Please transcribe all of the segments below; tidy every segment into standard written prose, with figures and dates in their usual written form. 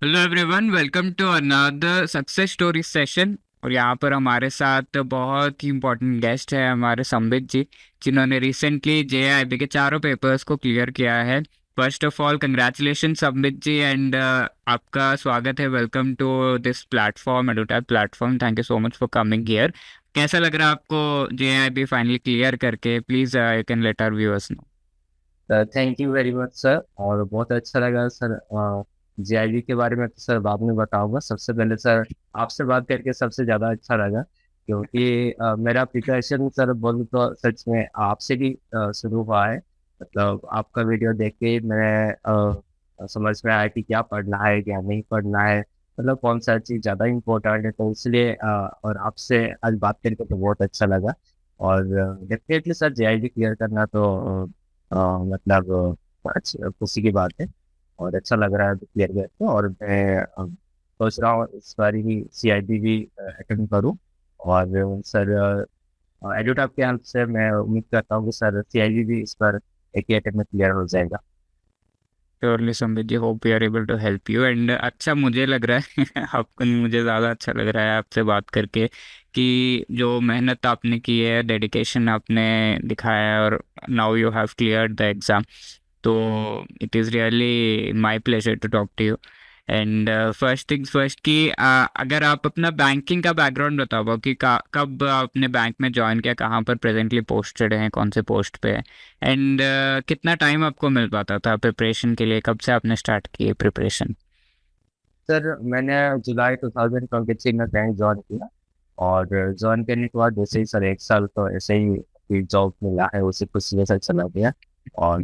Hello everyone, welcome to another success story session. और यहाँ पर हमारे साथ बहुत ही इम्पोर्टेंट गेस्ट है हमारे संबित जी, जिन्होंने रिसेंटली जेआईबी के चारों पेपर्स को क्लियर किया है। First of all congratulation Sambit ji, and आपका स्वागत है। Welcome to this platform, Edutap platform. Thank you so much for coming here. कैसा लग रहा है आपको जेआईबी फाइनली क्लियर करके? Please you can let our viewers know. Thank you very much sir. और बहुत अच्छा लगा सर। जीआईबी के बारे में तो सर बाद में बताऊंगा। सबसे पहले सर आपसे बात करके सबसे ज़्यादा अच्छा लगा, क्योंकि मेरा प्रिपरेशन सर बोलूँ तो सच में आपसे भी शुरू हुआ है। मतलब आपका वीडियो देख के मैं समझ में आया कि क्या पढ़ना है क्या नहीं पढ़ना है, मतलब कौन सा चीज़ ज़्यादा इम्पोर्टेंट है। तो इसलिए और आपसे आज बात करके तो बहुत अच्छा लगा। और डेफिनेटली सर जीआईबी क्लियर करना तो मतलब खुशी की बात है और अच्छा लग रहा है क्लियर करके। और मैं सोच रहा हूँ इस बार ही सीआईबी भी अटेंड करूँ। और सर एडुटैप के हेल्प से मैं उम्मीद करता हूँ कि सर सीआईबी भी इस बार एक ही अटेम्प्ट में क्लियर हो जाएगा। Surely Sambit ji, hope we are able to help you. And अच्छा मुझे लग रहा है आपको नहीं, मुझे ज़्यादा अच्छा लग रहा है आपसे बात करके कि जो मेहनत आपने की है, डेडिकेशन आपने दिखाया है, और now you have cleared the exam. तो it is really my pleasure to talk to you. And first things first कि अगर आप अपना बैंकिंग का बैकग्राउंड बता पाओ कि कब आपने बैंक में ज्वाइन किया, कहाँ पर प्रेजेंटली पोस्टेड हैं, कौन से पोस्ट पे है, एंड कितना टाइम आपको मिल पाता था प्रिपरेशन के लिए? कब से आपने स्टार्ट की प्रिपरेशन? सर मैंने जुलाई 2023 में बैंक ज्वाइन किया। और ज्वाइन करने के बाद जैसे ही सर एक साल तो ऐसे ही जॉब मिला है, उसी खुशी के साथ चला गया। और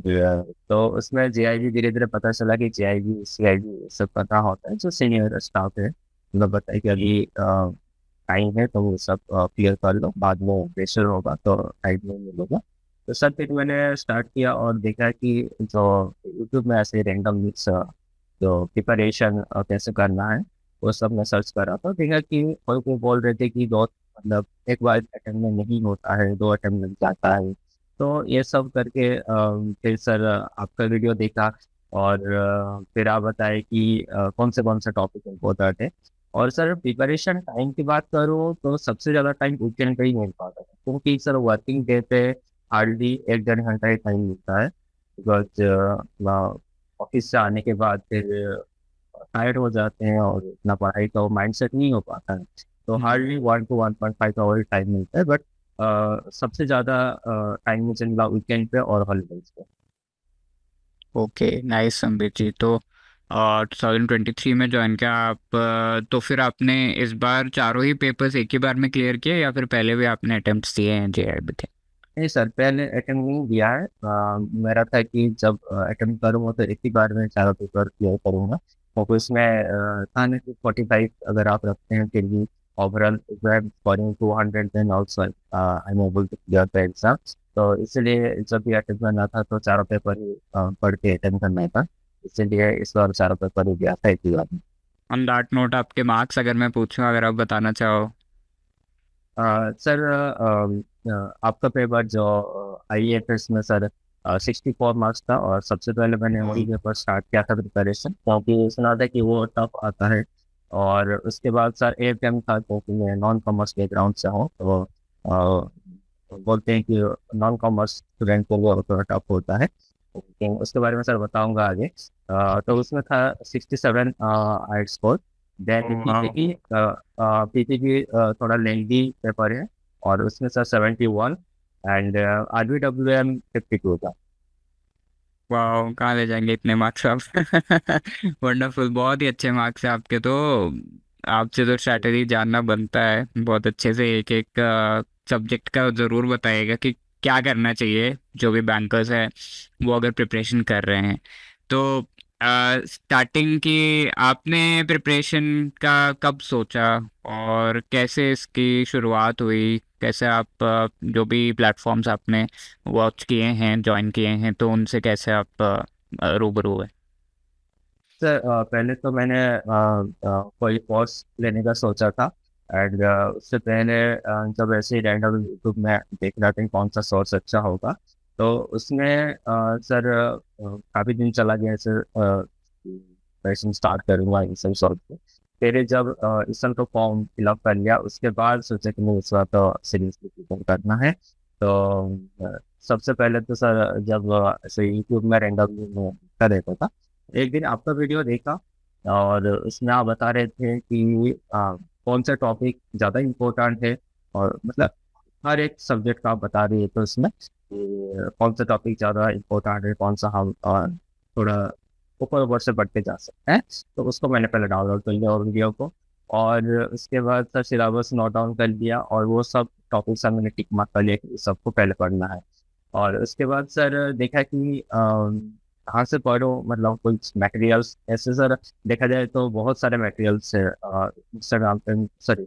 तो उसमें जीआईबी धीरे धीरे पता चला कि जीआईबी सीआईबी सब पता होता है, जो सीनियर स्टाफ है मतलब बताया कि अभी टाइम है तो वो सब क्लियर कर लो, बाद में प्रेशर होगा तो टाइम नहीं मिलेगा। तो सर फिर मैंने स्टार्ट किया और देखा कि जो यूट्यूब में ऐसे रैंडम जो प्रिपरेशन कैसे करना है वो सब मैं सर्च कर रहा था। देखा कि कोई कोई बोल रहे थे कि दो मतलब एक बार अटेम्प्ट में नहीं होता है, दो अटेम्प्ट लग जाता है। तो ये सब करके फिर सर आपका वीडियो देखा। और फिर आप बताए कि कौन से टॉपिक इम्पोर्टेंट है। और सर प्रिपरेशन टाइम की बात करूँ तो सबसे ज़्यादा टाइम वीकेंड पे ही मिल पाता है, क्योंकि सर वर्किंग डे पे हार्डली एक डेढ़ घंटा ही टाइम मिलता है। बिकॉज ऑफिस से आने के बाद फिर टायर्ड हो जाते हैं और इतना पढ़ाई का माइंड सेट नहीं हो पाता है। तो हार्डली 1 to 1.5 आवर टाइम मिलता है। बट सबसे ज़्यादा टाइम मुझे मिला वीकेंड पे और हॉलीडेज पे। ओके, नाइस संबित जी। तो 2023 में ज्वाइन किया आप, तो फिर आपने इस बार चारों ही पेपर्स एक ही बार में क्लियर किए या फिर पहले भी आपने अटेम्प्ट्स दिए हैं जेआरबी के? नहीं सर, पहले अटेम्प्ट नहीं दिया है। मेरा था कि जब अटेम्प्ट करूँगा तो एक ही बार में चारों पेपर क्लियर करूँगा। और उसमें था ना कि 45 अगर आप रखते हैं फिर भी overall scoring 200, then also I am able to clear the exam. तो इसलिए जब भी अटेम्प्ट करना था तो चारों पेपर ही पढ़ के अटेम्प्ट करना था। इसलिए इस बार चारों पेपर ही दिया था एक ही बार में। ऑन दैट नोट, आपके मार्क्स अगर मैं पूछूं, अगर आप बताना चाहो। सर आपका पेपर जो आईएफएस में सर 64 मार्क्स था। और सबसे पहले मैंने वही पेपर स्टार्ट किया था प्रिपरेशन, क्योंकि सुना था कि वो टफ आता है। और उसके बाद सर एएफएम था, क्योंकि मैं नॉन कॉमर्स बैकग्राउंड से हूँ तो बोलते हैं कि नॉन कॉमर्स स्टूडेंट को वो थोड़ा टफ होता है। लेकिन उसके बारे में सर बताऊंगा आगे। तो उसमें था 67 हाइट स्कोर। देन पीपीटी, पीपीटी थोड़ा लेंदी पेपर है और उसमें सर 71। एंड आरबीडब्ल्यूएम 52 था। वाह, कहाँ ले जाएंगे इतने मार्क्स आप? वंडरफुल, बहुत ही अच्छे मार्क्स हैं आपके तो। आपसे तो स्ट्रैटेजी जानना बनता है बहुत अच्छे से। एक एक सब्जेक्ट का ज़रूर बताइएगा कि क्या करना चाहिए जो भी बैंकर्स है वो अगर प्रिपरेशन कर रहे हैं। तो स्टार्टिंग की आपने प्रिपरेशन का कब सोचा, और कैसे इसकी शुरुआत हुई? कैसे आप जो भी प्लेटफॉर्म्स आपने वॉच किए हैं, ज्वाइन किए हैं, तो उनसे कैसे आप रूबरू हुए? सर पहले तो मैंने कोई कोर्स लेने का सोचा था। एंड उससे पहले जब ऐसे ही रैंडम यूट्यूब में देख रहा था कि कौन सा सोर्स अच्छा होगा। तो उसमें सर काफ़ी दिन चला गया सर। प्रिपरेशन स्टार्ट करूंगा इन सब सॉल्व के। फिर जब इस सब का फॉर्म फिलअप कर लिया, उसके बाद सोचा कि मुझे इस बार तो सीरियसली प्रिपेयर करना है। तो सबसे पहले तो सर जब ऐसे यूट्यूब में रैंडमली मैं कर रहता था, एक दिन आपका वीडियो देखा और उसमें आप बता रहे थे कि कौन सा टॉपिक ज़्यादा इम्पोर्टेंट है, और मतलब हर एक सब्जेक्ट का आप बता रही है, तो उसमें कि कौन सा टॉपिक ज़्यादा इम्पोर्टेंट है, कौन सा हम थोड़ा ऊपर ऊपर से बढ़ते जा सकते हैं। तो उसको मैंने पहले डाउनलोड कर लिया और वीडियो को, और उसके बाद सर सिलेबस नोट डाउन कर लिया, और वो सब टॉपिक सर मैंने टिक मार्क कर लिया कि सबको पहले पढ़ना है। और उसके बाद सर देखा कि कहाँ से पढ़ो, मतलब कुछ मटेरियल्स ऐसे सर देखा जाए तो बहुत सारे मटेरियल्स है इंस्टाग्राम पे, सॉरी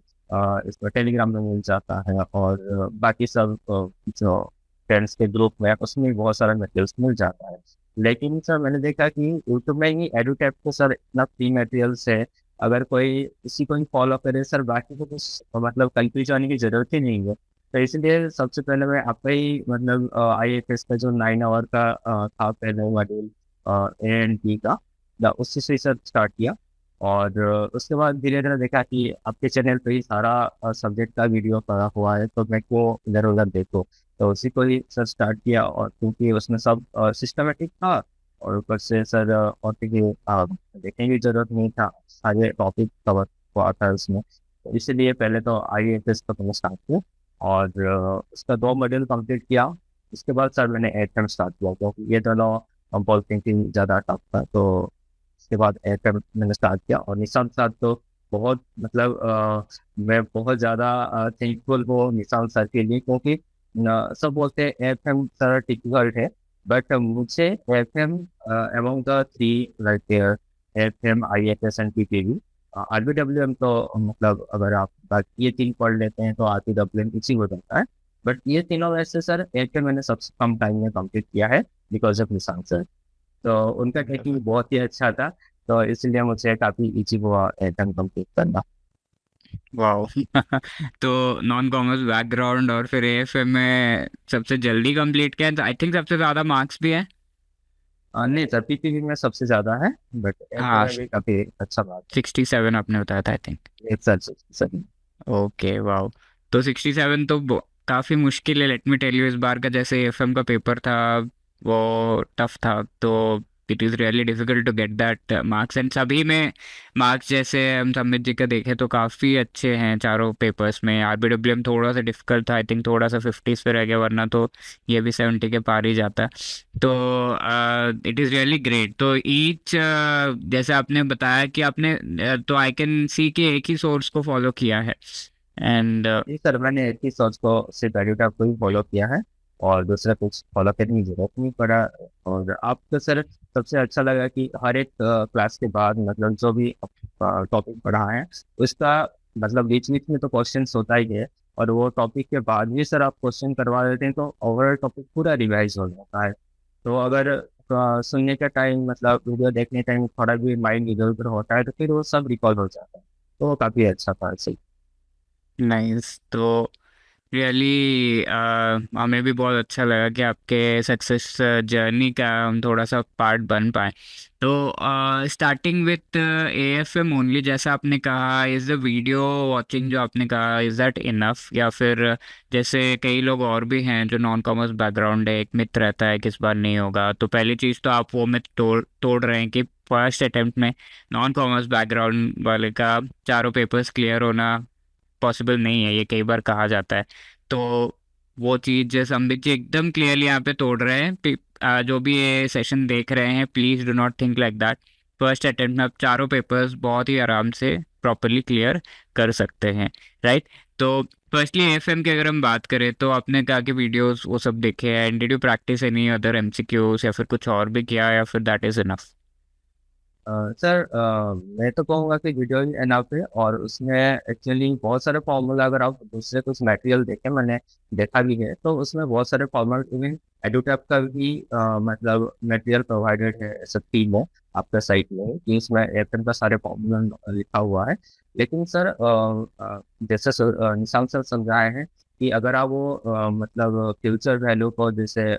इसमें टेलीग्राम में मिल जाता है, और बाकी सब जो फ्रेंड्स के ग्रुप में उसमें भी बहुत सारा मटेरियल्स मिल जाता है। लेकिन सर मैंने देखा कि यूट्यूब में ही एडुटैप पे सर इतना फ्री मटेरियल्स है, अगर कोई इसी को ही फॉलो करे सर, बाकी को कुछ मतलब कंफ्यूज होने की जरूरत ही नहीं है। तो इसलिए सबसे पहले मैं आपका ही मतलब IAFS का जो 9 आवर का था पहले मॉड्यूल ANP का, उससे से सर स्टार्ट किया। और उसके बाद धीरे धीरे देखा कि आपके चैनल पे ही सारा सब्जेक्ट का वीडियो पड़ा हुआ है, तो मैं को इधर उधर देखो, तो उसी को ही सर स्टार्ट किया। और क्योंकि उसमें सब सिस्टमेटिक था, और ऊपर से सर और देखने की जरूरत नहीं था, सारे टॉपिक कवर हुआ था उसमें। तो इसीलिए पहले तो IAFS का मैंने स्टार्ट किया, और उसका 2 मॉड्यूल कंप्लीट किया। उसके बाद सर मैंने एटम स्टार्ट किया, क्योंकि ये दोनों हम बोलते हैं कि ज़्यादा टफ था। तो उसके बाद एटम मैंने स्टार्ट किया, और निशांत सर तो बहुत मतलब मैं बहुत ज़्यादा थैंकफुल हूँ निशांत सर के लिए, क्योंकि सब बोलते हैं FM सर डिफिकल्ट है, बट मुझे FM among the 3 right there, FM IFS and PPV, RBWM तो मतलब अगर आप बाकी ये 3 पढ़ लेते हैं तो RBWM इसी हो जाता है। बट ये तीनों वैसे सर FM मैंने सबसे कम टाइम में कंप्लीट किया है, बिकॉज ऑफ निशांत सर। तो उनका टेक्निक बहुत ही अच्छा था, तो इसलिए मुझे काफ़ी इजी हुआ FM कंप्लीट करना। वाओ तो नॉन कॉमर्स बैकग्राउंड और फिर AFM में सबसे जल्दी कंप्लीट किया, आई थिंक सबसे ज़्यादा मार्क्स भी है। नहीं सर, PPV में सबसे ज़्यादा है, बट FM हाँ, में भी काफ़ी अच्छा बात 67 आपने बताया था आई थिंक। है। एक सर सर ओके वाओ। तो 67 तो काफ़ी मुश्किल है, लेट मी टेल यू। इस बार का जैसे AFM का पेपर था वो टफ था, तो it is really difficult to get that marks. And सभी में मार्क्स जैसे हम समित जी का देखें तो काफ़ी अच्छे हैं चारों पेपर्स में। RBWM थोड़ा सा डिफिकल्ट था, आई थिंक थोड़ा सा 50s पे रह गया, वरना तो ये भी 70 के पार ही जाता। तो इट इज़ रियली ग्रेट। तो ईच जैसे आपने बताया कि आपने तो आई कैन सी कि एक ही सोर्स को फॉलो किया है। एंड जी सर, मैंने एक ही सोच को सिर्फ एडिटर को ही फॉलो किया है, और दूसरा कुछ फॉलो करने की जरूरत नहीं पड़ा। और आपको सर सबसे अच्छा लगा कि हर एक क्लास के बाद मतलब जो भी टॉपिक पढ़ा है उसका मतलब बीच बीच में तो क्वेश्चंस होता ही है, और वो टॉपिक के बाद भी सर आप क्वेश्चन करवा देते हैं, तो ओवरऑल टॉपिक पूरा रिवाइज हो जाता है। तो अगर सुनने का टाइम मतलब वीडियो देखने टाइम थोड़ा भी माइंड इधर उधर होता है, तो फिर वो सब रिकॉल हो जाता है। तो वो काफ़ी अच्छा था सही। नाइस। तो रियली हमें भी बहुत अच्छा लगा कि आपके सक्सेस जर्नी का हम थोड़ा सा पार्ट बन पाए। तो स्टार्टिंग विथ AFM ओनली, जैसा आपने कहा, इज़ द वीडियो वॉचिंग जो आपने कहा, इज़ दैट इनफ, या फिर जैसे कई लोग और भी हैं जो नॉन कॉमर्स बैकग्राउंड है, एक मिथ रहता है कि इस बार नहीं होगा। तो पहली चीज़ तो आप वो मिथ तोड़ तोड़ रहे हैं कि फर्स्ट अटेम्प्ट में नॉन कॉमर्स बैकग्राउंड वाले का चारों पेपर्स क्लियर होना पॉसिबल नहीं है, ये कई बार कहा जाता है। तो वो चीज़ जैसे संबित जी एकदम क्लियरली यहाँ पे तोड़ रहे हैं। जो भी ये सेशन देख रहे हैं, please do not think like that. First attempt में आप चारों पेपर्स बहुत ही आराम से प्रॉपरली क्लियर कर सकते हैं, राइट। तो फर्स्टली AFM की अगर हम बात करें, तो आपने कहा कि वीडियोस वो सब देखे हैं, and did you practice any other MCQs या फिर कुछ और भी किया, या फिर दैट इज़ इनफ? सर मैं तो कहूँगा कि वीडियो ही एनफ है, और उसमें एक्चुअली बहुत सारे फॉर्मूला, अगर आप दूसरे कुछ मटेरियल देखें, मैंने देखा भी है, तो उसमें बहुत सारे फॉर्मूला इवन एडुटैप का भी मतलब मटेरियल प्रोवाइडेड है ऐसा थीम है आपका साइट में, कि उसमें एफएम का सारे फॉर्मूला लिखा हुआ है। लेकिन सर जैसे निशांत सर समझाए हैं कि अगर आप वो मतलब फ्यूचर वैल्यू को जैसे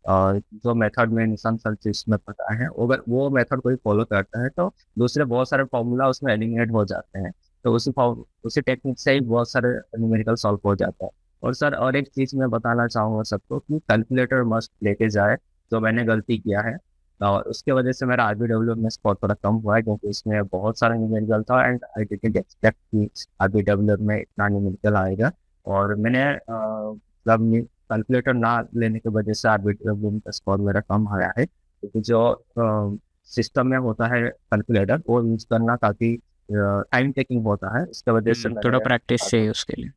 जो मेथड में निशान सर जिसमें पता है, अगर वो मेथड कोई फॉलो करता है तो दूसरे बहुत सारे फॉर्मूला उसमें एलिमिनेट हो जाते हैं। तो उसी टेक्निक से ही बहुत सारे न्यूमेरिकल सॉल्व हो जाता है। और सर और एक चीज़ मैं बताना चाहूँगा सबको कि कैलकुलेटर मस्ट लेके जाए, जो मैंने गलती किया है। और उसके वजह से मेरा आरबीडब्ल्यू में स्कोर थोड़ा कम हुआ है, क्योंकि इसमें बहुत सारा न्यूमेरिकल था एंड आई डिडंट एक्सपेक्ट कि आरबीडब्ल्यू में इतना न्यूमेरिकल आएगा। और मैंने मतलब कैलकुलेटर ना लेने की वजह से आरबीडब्ल्यू का स्कोर मेरा कम आया है, क्योंकि जो सिस्टम में होता है कैलकुलेटर वो यूज करना काफ़ी टाइम टेकिंग होता है, इसके वजह से थोड़ा मैंने प्रैक्टिस चाहिए उसके लिए।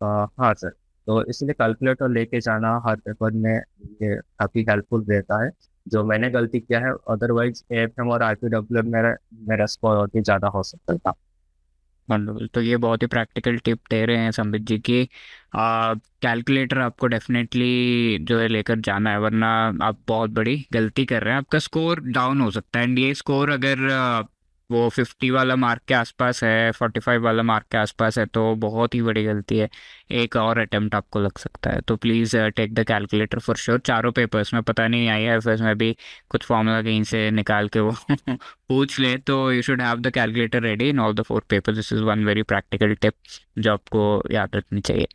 हाँ सर। तो इसलिए कैलकुलेटर लेके जाना हर पेपर में ये काफ़ी हेल्पफुल रहता है, जो मैंने गलती किया है। अदरवाइज एएफएम और आरपीडब्ल्यू में मेरा मेरा स्कोर और भी ज़्यादा हो सकता था। वंडरफुल। तो ये बहुत ही प्रैक्टिकल टिप दे रहे हैं संबित जी की कैलकुलेटर आपको डेफिनेटली जो है लेकर जाना है, वरना आप बहुत बड़ी गलती कर रहे हैं, आपका स्कोर डाउन हो सकता है। एंड ये स्कोर अगर वो 50 वाला मार्क के आसपास है, 45 वाला मार्क के आसपास है, तो बहुत ही बड़ी गलती है। एक और अटेम्प्ट आपको लग सकता है। तो please take the calculator for sure. चारों पेपर्स में पता नहीं आईएएफएस में भी कुछ फॉर्मूला कहीं से निकाल के वो पूछ ले, तो you should have the calculator ready in all the 4 papers. This is one very practical tip जो आपको याद रखनी चाहिए।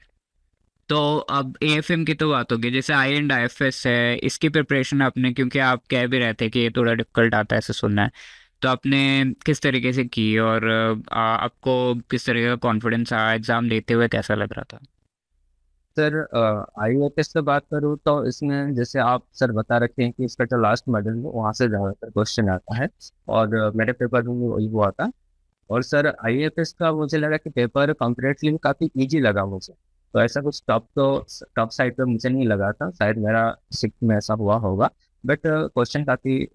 तो अब एएफएम की तो बात होगी, जैसे आई एंड आईएफएस है, इसकी प्रिपरेशन आपने, क्योंकि आप कह भी रहे थे कि ये थोड़ा डिफिकल्ट आता है ऐसे सुनना है, तो आपने किस तरीके से की, और आपको किस तरीके का कॉन्फिडेंस आया, एग्ज़ाम देते हुए कैसा लग रहा था? सर आईयूएफएस से बात करूँ तो इसमें जैसे आप सर बता रखे हैं कि इसका जो लास्ट मॉडल है वहाँ से ज़्यादातर क्वेश्चन आता है, और मेरे पेपर में भी वही हुआ था। और सर आईएफएस का मुझे लगा कि पेपर कंपेरेटिवली काफ़ी इजी लगा मुझे। तो ऐसा कुछ टॉप साइड पे मुझे नहीं लगा था, शायद मेरा सिक्स में ऐसा हुआ होगा। बट क्वेश्चन काफ़ी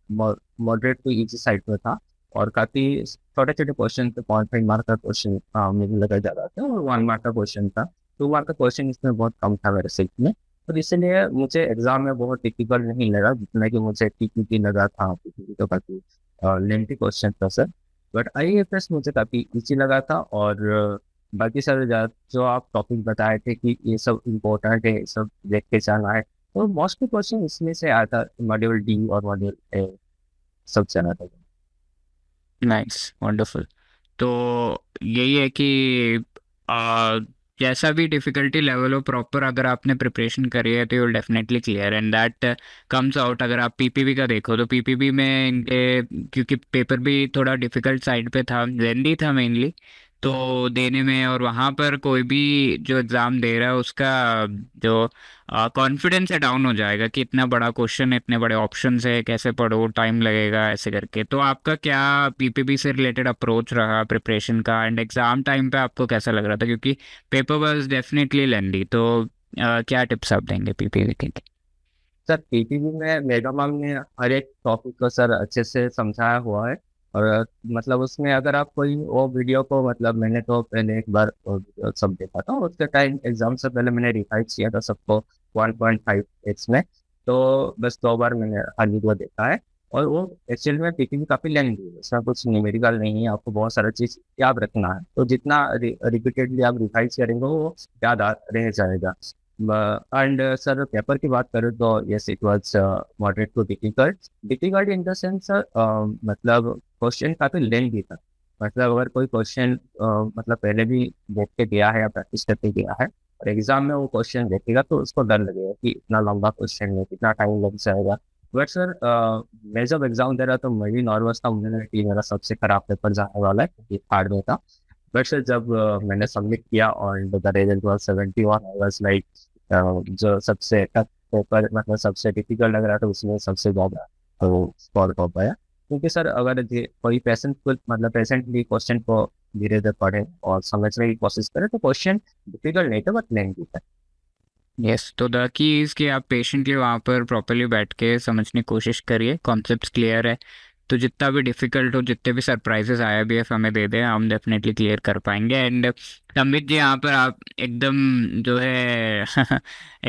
मॉडरेट टू इजी साइड पे था, और काफ़ी छोटे छोटे क्वेश्चन थे। 0.5 मार्क का क्वेश्चन मुझे लगा ज़्यादा था, और 1 मार्क का क्वेश्चन था। 2 मार्क का क्वेश्चन इसमें बहुत कम था मेरे सिक्स में। और इसलिए मुझे एग्जाम में बहुत डिफिकल्ट नहीं लगा, जितना कि मुझे टीपीटी लगा था। टीपीटी तो काफ़ी लेंथी क्वेश्चन था सर। बट आईएफएस मुझे काफ़ी इजी लगा था। और बाकी सारे जो आप टॉपिक बताए थे कि ये सब इम्पोर्टेंट है, ये सब देख के जाना है, तो मोस्टली क्वेश्चन इसमें से आता, मॉड्यूल डी और मॉड्यूल ए सब चला था। Nice, wonderful. तो यही है कि आ, जैसा भी डिफ़िकल्टी लेवल हो, प्रॉपर अगर आपने प्रिपरेशन करी है तो you will definitely clear, and that comes out. अगर आप पीपीबी का देखो तो पीपीबी में इनके, क्योंकि पेपर भी थोड़ा डिफ़िकल्ट साइड पे था, लेंदी था मेनली, तो देने में, और वहाँ पर कोई भी जो एग्ज़ाम दे रहा है उसका जो कॉन्फिडेंस है डाउन हो जाएगा कि इतना बड़ा क्वेश्चन है, इतने बड़े ऑप्शंस है, कैसे पढ़ो, टाइम लगेगा, ऐसे करके। तो आपका क्या पीपीबी से रिलेटेड अप्रोच रहा प्रिपरेशन का, एंड एग्ज़ाम टाइम पे आपको कैसा लग रहा था, क्योंकि पेपर वाज डेफिनेटली लेंदी, तो क्या टिप्स आप देंगे पीपीबी के? सर पीपीबी में मेगा मैम ने हर एक टॉपिक को सर अच्छे से समझाया हुआ है। और मतलब उसमें अगर आप कोई वो वीडियो को, मतलब मैंने तो पहले एक बार वो वीडियो सब देखा था, उसके टाइम एग्जाम से पहले मैंने रिवाइज किया था सबको 1.5x में। तो बस 2 बार मैंने हर वीडियो देखा है। और वो एक्चुअल में पीपीबी काफ़ी लेंथी है, उसमें कुछ न्यूमेरिकल नहीं है, आपको बहुत सारा चीज़ याद रखना है। तो जितना रिपीटेडली आप रिवाइज करेंगे वो याद रह जाएगा। एंड सर पेपर की बात करें तो yes it was moderate to difficult. Difficult in the sense मतलब क्वेश्चन काफी लेंथी था। मतलब अगर कोई क्वेश्चन मतलब पहले भी देख के गया है या प्रैक्टिस करके गया है, और एग्जाम में वो क्वेश्चन देखेगा तो उसको डर लगेगा कि इतना लंबा क्वेश्चन है, कितना टाइम लग जाएगा। बट सर मैं जब एग्जाम दे रहा तो मैं भी नर्वस था, मुझे लगा कि मेरा सबसे खराब पेपर जाने वाला है, क्योंकि हार्ड में था। बट सर जब मैंने सबमिट किया और the result was 71, I was like जो सबसे टफ पेपर, मतलब सबसे डिफिकल्ट लग रहा था, उसमें सबसे ज़्यादा तो स्कोर हो पाया। क्योंकि सर अगर कोई पेशेंट को, मतलब पेशेंटली क्वेश्चन को धीरे धीरे पढ़े और समझने की कोशिश करे तो क्वेश्चन डिफिकल्ट नहीं था, बट लेंथी था। यस, तो द की इज़ कि आप पेशेंटली वहाँ पर प्रॉपरली बैठ के समझने की कोशिश करिए, कॉन्सेप्ट्स क्लियर है तो जितना भी डिफिकल्ट हो, जितने भी सरप्राइजेस आया भी है हमें दे दें, हम डेफिनेटली क्लियर कर पाएंगे। एंड संबित जी, यहाँ पर आप एकदम जो है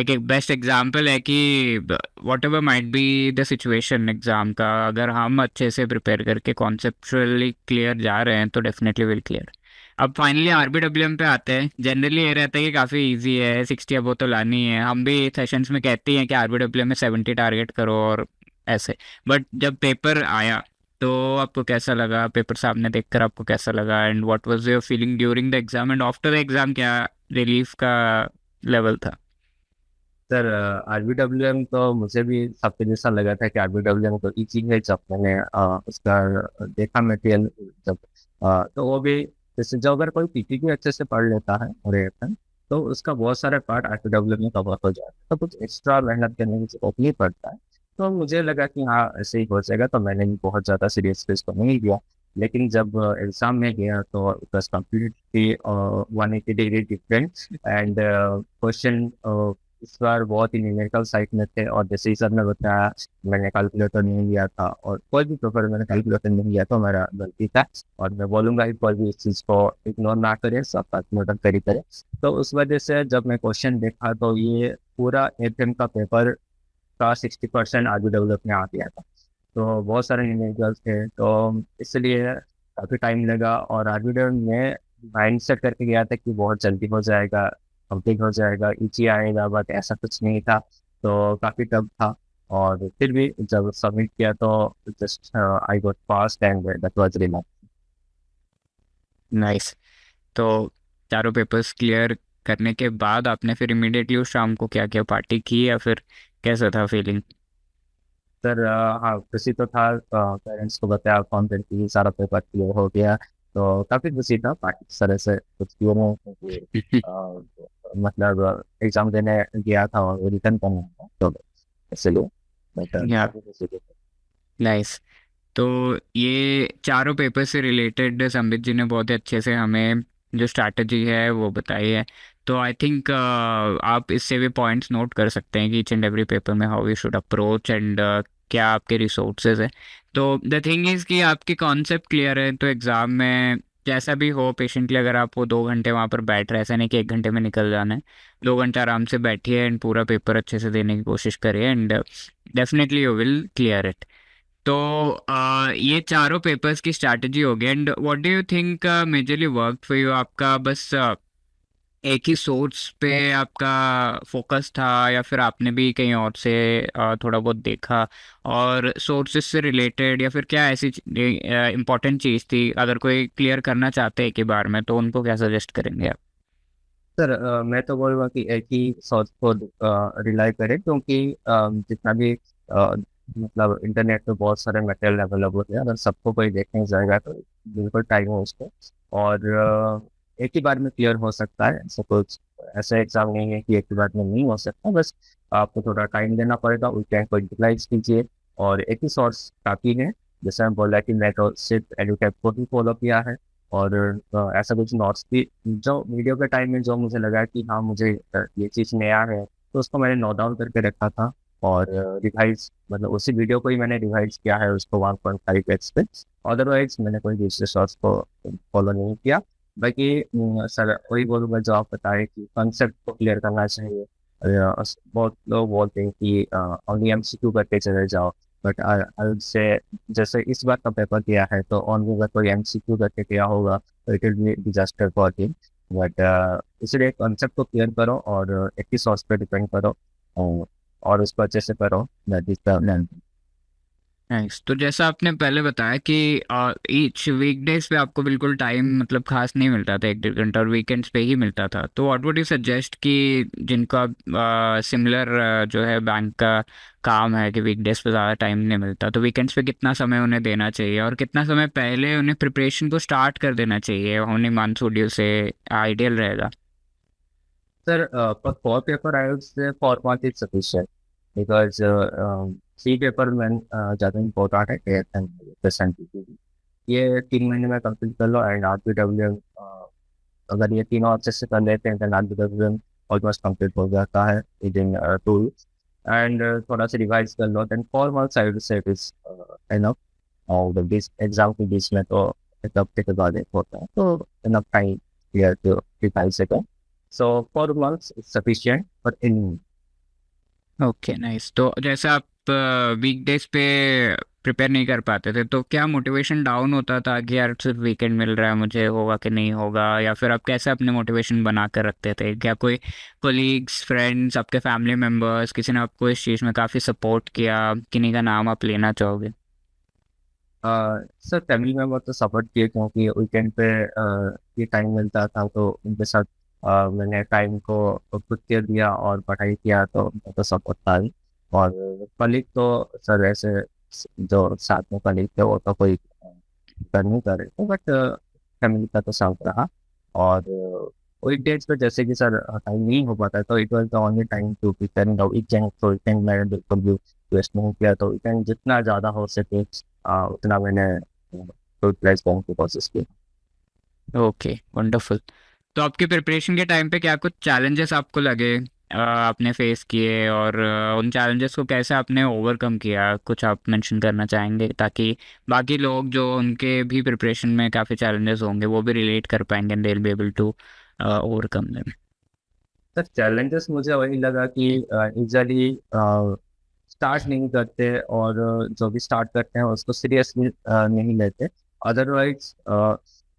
एक बेस्ट एग्जांपल है कि what ever might be the situation exam का, अगर हम अच्छे से प्रिपेयर करके कॉन्सेप्चुअली क्लियर जा रहे हैं तो डेफिनेटली विल क्लियर। अब फाइनली आरबीडब्ल्यूएम पे आते हैं। जनरली ये रहता है कि काफ़ी इजी है, 60 अबो तो लानी है। हम भी सेशंस में कहते हैं कि आरबीडब्ल्यूएम में 70 टारगेट करो और ऐसे। बट जब पेपर आया तो आपको कैसा लगा? पेपर सामने देखकर आपको कैसा लगा? And what was your feeling during the exam and after the exam? क्या रिलीफ का लेवल था? सर आरबीडब्ल्यूएम तो मुझे भी सबके जैसा लगा था कि आरबीडब्ल्यूएम तो इजी है। जब मैंने उसका देखा मटेरियल, जब तो वो भी जैसे जो अगर कोई पीपीटी अच्छे से पढ़ लेता है और तो उसका बहुत सारे पार्ट आरबीडब्ल्यूएम में कवर हो जाता है, तो कुछ एक्स्ट्रा मेहनत करने की जरूरत नहीं पड़ता है। तो मुझे लगा कि हाँ ऐसे ही हो जाएगा, तो मैंने भी बहुत ज़्यादा सीरियस इसको नहीं लिया। लेकिन जब एग्जाम में गया तो it was completely 180 degree different. And question इस बार बहुत ही न्यूमेरिकल साइड में थे, और जैसे ही सर ने बताया, मैंने कैलकुलेटर नहीं लिया था, और कोई भी पेपर मैंने कैलकुलेटर नहीं लिया, तो मेरा गलती था। और मैं बोलूंगा कि कोई भी इस चीज़ को इग्नोर ना करे, सब कैलकुलेटर करी करे। तो उस वजह से जब मैं क्वेश्चन देखा तो ये पूरा एफएम का पेपर का 60% आगे डेवलप में आ गया था। तो बहुत सारे न्यूमेरिकल्स थे, तो इसलिए काफ़ी टाइम लगा। और आगे में माइंड सेट करके गया था कि बहुत जल्दी हो जाएगा, कंप्लीट हो जाएगा, इजी आएगा, बट ऐसा कुछ नहीं था। तो काफ़ी टफ था। और फिर भी जब सबमिट किया तो just I got pass, and that was really. Nice. तो चारों पेपर्स क्लियर करने के बाद आपने फिर इमीडिएटली उस शाम को क्या किया? पार्टी की या फिर कैसा था फीलिंग? सर हाँ खुशी तो था। पेरेंट्स को बताया, कौन करके सारा पेपर क्लियर हो गया, तो काफ़ी खुशी था। बाकी इस तरह से कुछ क्लियर नहीं क्योंकि मतलब एग्जाम देने गया था और रिटर्न करना था, तो इसलिए बट या काफ़ी खुशी थी। नाइस। तो ये चारों पेपर से रिलेटेड संबित जी ने बहुत ही अच्छे से हमें जो स्ट्रैटेजी है वो बताई है। तो आई थिंक आप इससे भी पॉइंट्स नोट कर सकते हैं कि ईच एंड एवरी पेपर में how you should approach and क्या आपके रिसोर्सेज है। तो द थिंग इज़ कि आपकी कॉन्सेप्ट क्लियर है तो एग्ज़ाम में जैसा भी हो पेशेंटली, अगर आप वो 2 घंटे वहाँ पर बैठ रहे, ऐसा नहीं कि 1 घंटे में निकल जाना है। 2 घंटे आराम से बैठिए एंड पूरा पेपर अच्छे से देने की कोशिश करिए and definitely you will clear it. तो ये चारों पेपर्स की स्ट्रैटेजी हो गई and what do you think majorly work for you? आपका बस एक ही सोर्स पे आपका फोकस था या फिर आपने भी कहीं और से थोड़ा बहुत देखा और सोर्सेज से रिलेटेड, या फिर क्या ऐसी इम्पोर्टेंट चीज़ थी? अगर कोई क्लियर करना चाहते हैं एक ही बार में तो उनको क्या सजेस्ट करेंगे आप? सर मैं तो बोलूँगा कि एक ही सोर्स को रिलाई करें, क्योंकि जितना भी मतलब इंटरनेट पे बहुत सारे मटेरियल अवेलेबल है। अगर सबको कोई देखने जाएगा तो बिल्कुल टाइम है उसको। और एक ही बार में क्लियर हो सकता है, ऐसा कुछ ऐसा एग्जाम नहीं है कि एक ही बार में नहीं हो सकता। बस आपको थोड़ा टाइम देना पड़ेगा, उस टाइम को यूटिलाइज कीजिए। और एक ही सोर्स काफ़ी है। जैसे मैं बोला कि मैं तो सिर्फ एडुटैप को ही फॉलो किया है। और ऐसा कुछ नोट्स भी जो वीडियो के टाइम में जो मुझे लगा कि हाँ मुझे ये चीज़ नया है, तो उसको मैंने नोट डाउन करके रखा था। और रिवाइज मतलब उसी वीडियो को ही मैंने रिवाइज किया है उसको 1.5x पे। अदरवाइज मैंने कोई दूसरे शॉर्ट्स को फॉलो नहीं किया। बाकी सर वही बोलूँगा जो आप बताए कि कंसेप्ट को क्लियर करना चाहिए। बहुत लोग बोलते हैं कि ओनली एमसीक्यू करके चले जाओ, बट आई वुड से जैसे इस बार का पेपर किया है, तो ओनली अगर कोई एमसीक्यू करके किया होगा तो it will be disaster for him. But इसलिए कॉन्सेप्ट को क्लियर करो और एक ही सोर्स पे डिपेंड करो, और उसको अच्छे से करो। That is the. नाइस। तो जैसा आपने पहले बताया कि ईच वीकडेज पे आपको बिल्कुल टाइम मतलब खास नहीं मिलता था, 1-1.5 घंटा, और वीकेंड्स पे ही मिलता था। तो व्हाट वुड यू सजेस्ट कि जिनका सिमिलर जो है बैंक का काम है कि वीकडेज पे ज़्यादा टाइम नहीं मिलता, तो वीकेंड्स पे कितना समय उन्हें देना चाहिए और कितना समय पहले उन्हें प्रिपरेशन को स्टार्ट कर देना चाहिए होने मंथ शेड्यूल से आइडियल रहेगा? Sir for paper I would say 4 months is sufficient, because C paper में ज़्यादा इम्पोर्टेंट है, एफ ये 3 महीने में कंप्लीट कर लो। एंड आरपीडब्ल्यू अगर ये तीनों अच्छे से कर लेते हैं तो आरपीडब्ल्यू ऑलमोस्ट कंप्लीट हो जाता है विद इन 2 वीक्स। एंड थोड़ा सा रिवाइज कर लो, then 4 months I would say it is enough. और बीच एग्जाम के बीच में तो एक हफ्ते के बाद एक होता है, तो enough time clear to revise again. So 4 months is sufficient for any. Okay nice. तो जैसे आप वीकडेज पे प्रिपेयर नहीं कर पाते थे, तो क्या मोटिवेशन डाउन होता था कि यार सिर्फ वीकेंड मिल रहा है, मुझे होगा कि नहीं होगा, या फिर आप कैसे अपने मोटिवेशन बना कर रखते थे? क्या कोई कोलीग्स, फ्रेंड्स, आपके फैमिली मेम्बर्स, किसी ने आपको इस चीज़ में काफ़ी सपोर्ट किया? किन्हीं का नाम आप लेना चाहोगे? सर फैमिली मेम्बर तो सपोर्ट किए, क्योंकि वीकेंड पे ये टाइम मिलता था तो उनके साथ मैंने टाइम को खुद के दिया और पढ़ाई किया, तो उनका तो सपोर्ट था ही। और कलीग तो सर ऐसे जो साथ में कलीग थे वो तो कोई कर नहीं कर रहे थे, बट फैमिली का तो साथ रहा। और वीक डेज पे जैसे कि सर टाइम नहीं हो पाता, तो it was the only time to prepare the weekend. तो वीकेंड मैंने बिल्कुल भी वेस्ट नहीं किया, तो वीकेंड जितना ज़्यादा हो सके उतना मैंने यूटिलाइज करने की कोशिश की। Okay, wonderful. तो आपके प्रिपरेशन के टाइम पे क्या कुछ चैलेंजेस आपको लगे, आपने फेस किए, और उन चैलेंजेस को कैसे आपने ओवरकम किया? कुछ आप मेंशन करना चाहेंगे ताकि बाकी लोग जो उनके भी प्रिपरेशन में काफ़ी चैलेंजेस होंगे वो भी रिलेट कर पाएंगे, and they will be able to overcome them. Sir challenges मुझे वही लगा कि यूजली स्टार्ट नहीं करते, और जो भी स्टार्ट करते हैं उसको सीरियसली नहीं लेते। अदरवाइज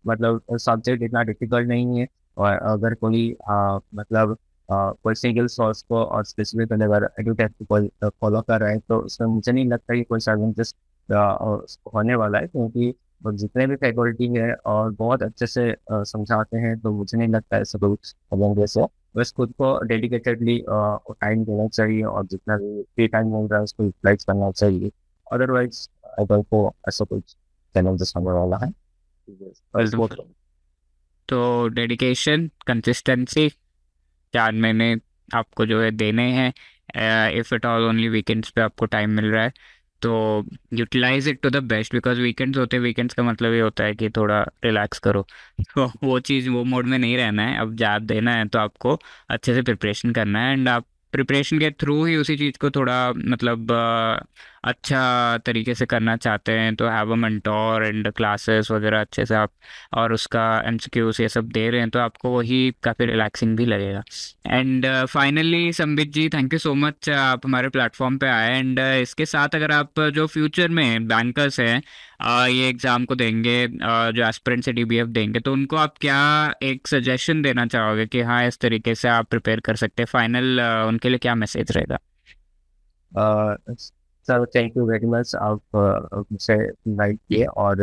मतलब सब्जेक्ट इतना डिफिकल्ट नहीं है, और अगर कोई मतलब कोई सिंगल सोर्स को और स्पेसिफिकली अगर एडुटेक को फॉलो कर रहा है, तो उसमें मुझे नहीं लगता कि कोई चैलेंजेस होने वाला है, क्योंकि वो जितने भी फैकल्टी है और बहुत अच्छे से समझाते हैं, तो मुझे नहीं लगता ऐसा कोई चैलेंजेस है। बस खुद को डेडिकेटेडली टाइम देना चाहिए, और जितना भी फ्री टाइम मिल रहा है उसको यूटिलाइज करना चाहिए। अदरवाइज अगर को ऐसा कुछ चैलेंजेस होने वाला है बस वो तो। तो डेडिकेशन, कंसिस्टेंसी, 4 महीने आपको जो है देने हैं, if it all only weekends पे आपको टाइम मिल रहा है, तो utilise it to the best, because weekends होते हैं, वीकेंड्स का मतलब ये होता है कि थोड़ा रिलैक्स करो। तो वो चीज़, वो मोड में नहीं रहना है, अब जब देना है तो आपको अच्छे से प्रिपरेशन करना है, एंड आप प्रिपरेशन के थ्रू ही उसी चीज़ को थोड़ा मतलब अच्छा तरीके से करना चाहते हैं, तो have a mentor and classes वगैरह अच्छे से आप, और उसका एमसीक्यूज ये सब दे रहे हैं, तो आपको वही काफ़ी रिलैक्सिंग भी लगेगा। And finally Sambit ji, thank you so much, आप हमारे प्लेटफॉर्म पे आए, एंड इसके साथ अगर आप जो फ्यूचर में बैंकर्स हैं, ये एग्ज़ाम को देंगे, जो एस्पिरेंट से डीबीएफ देंगे, तो उनको आप क्या एक सजेशन देना चाहोगे कि हाँ इस तरीके से आप प्रिपेयर कर सकते हैं? फाइनल उनके लिए क्या मैसेज रहेगा? Sir thank you very much, आप मुझसे इनवाइट किए, और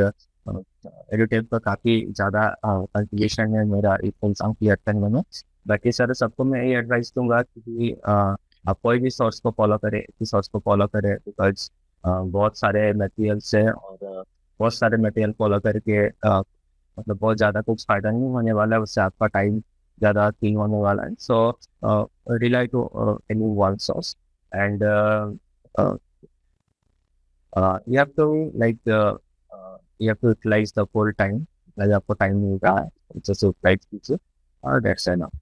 एडुटेक का काफ़ी ज़्यादा कंट्रीब्यूशन है मेरा इस एग्जाम क्लियर करने में। बाकी सर सबको मैं ये एडवाइस दूंगा कि आप कोई भी सोर्स को फॉलो करें, इस सोर्स को फॉलो करें, बिकॉज बहुत सारे मटेरियल्स हैं, और बहुत सारे मटेरियल फॉलो करके मतलब बहुत ज़्यादा कुछ फायदा नहीं होने वाला है, उससे आपका टाइम ज़्यादा किल होने वाला है। So rely to any one source, and you have to like you have to utilize the full time, like आपको टाइम मिल रहा है just utilize कीजिए, और that's enough।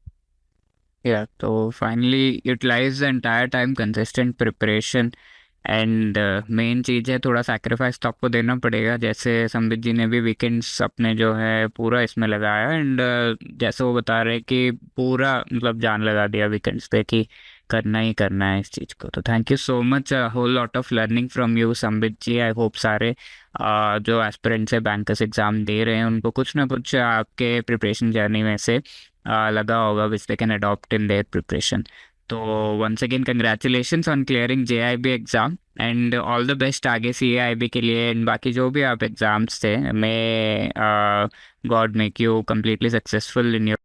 या तो finally utilise the entire time, consistent preparation, and main चीज़ है थोड़ा सैक्रिफाइस तो आपको देना पड़ेगा, जैसे संबित जी ने भी वीकेंड्स अपने जो है पूरा इसमें लगाया, एंड जैसे वो बता रहे हैं कि पूरा मतलब जान लगा दिया वीकेंड्स पे कि करना ही करना है इस चीज़ को। तो thank you so much, whole lot of learning from you Sambit ji. I hope सारे जो एस्पिरेंट्स है बैंकर्स एग्ज़ाम दे रहे हैं उनको कुछ ना कुछ आपके प्रिपरेशन जर्नी में से लगा होगा which they can adopt in their preparation. तो once again congratulations on clearing JAIIB exam, and all the best आगे सीएआईबी के लिए, एंड बाकी जो भी आप एग्ज़ाम्स थे, may God make you completely successful in your